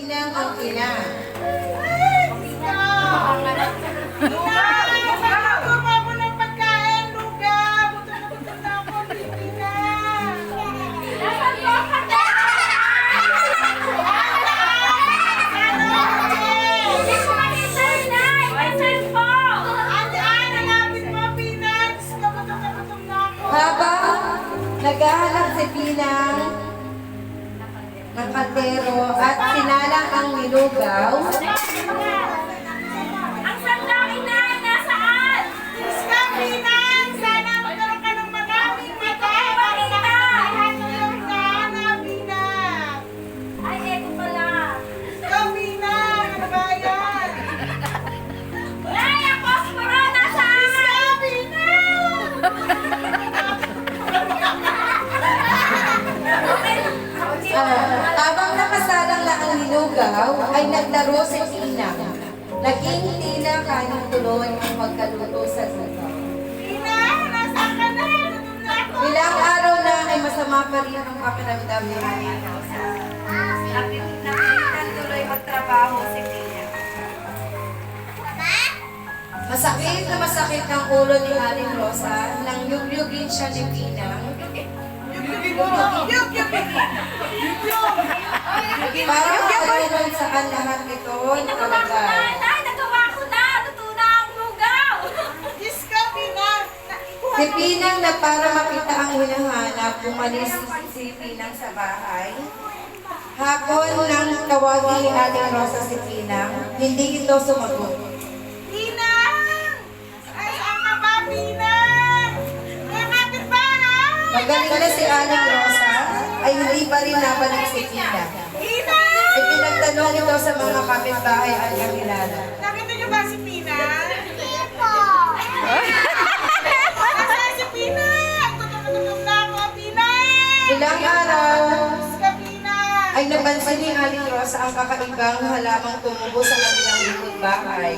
Pinang ang ina. Habang naghahanap si Pinang ng kaldero at sinalang ang nilugaw, ang sandali na nasaan? Iska, Pinang! Sana magkaroon ka ng maraming mata para makakalahan mo sana, Pinang! Ay, eto pala. Iska, Pinang! Ano ba yan? Ay, ang posporo nasaan? Iska, Pinang! habang nakasalang lang ang nilugaw, ay naglaro si Pinang. Naging tila kanyang tuloy ang pagkaluto sa lugaw. Pinang! Nasaan ka na? Gutom na ako! Ilang araw na ay masama pa rin ang pakiramdam ni Aling Rosa. Napitan tuloy magtrabaho si Pinang. Masakit na masakit ang ulo ni Aling Rosa nang yugyugin siya ni Pinang. Para makalaman saan lahat ito nakalagay. Ay, nagawa ko na. Luto na ang lugaw. Iska, Pinang! Si Pinang na para makita ang hinahanap, umalis si Pinang sa bahay. Hapon nang tawagin ni Aling Rosa si Pinang, hindi ito sumagot. Pinang! Ay, saan ka ba, Pinang? Mga kapitbahay! Magaling na si Aling Rosa, ay hindi pa rin nabalik si Pinang. Pinang! Ipinagtanong ito sa mga kapitbahay at kakilala. Nakita niyo ba si Pinang? Hindi po! Nasaan si Pinang? Gutom na ako, Pinang! Ilang araw Iska, Pinang! ay napansin ni Aling Rosa ang kakaibang halamang tumubo sa kanilang likod bahay.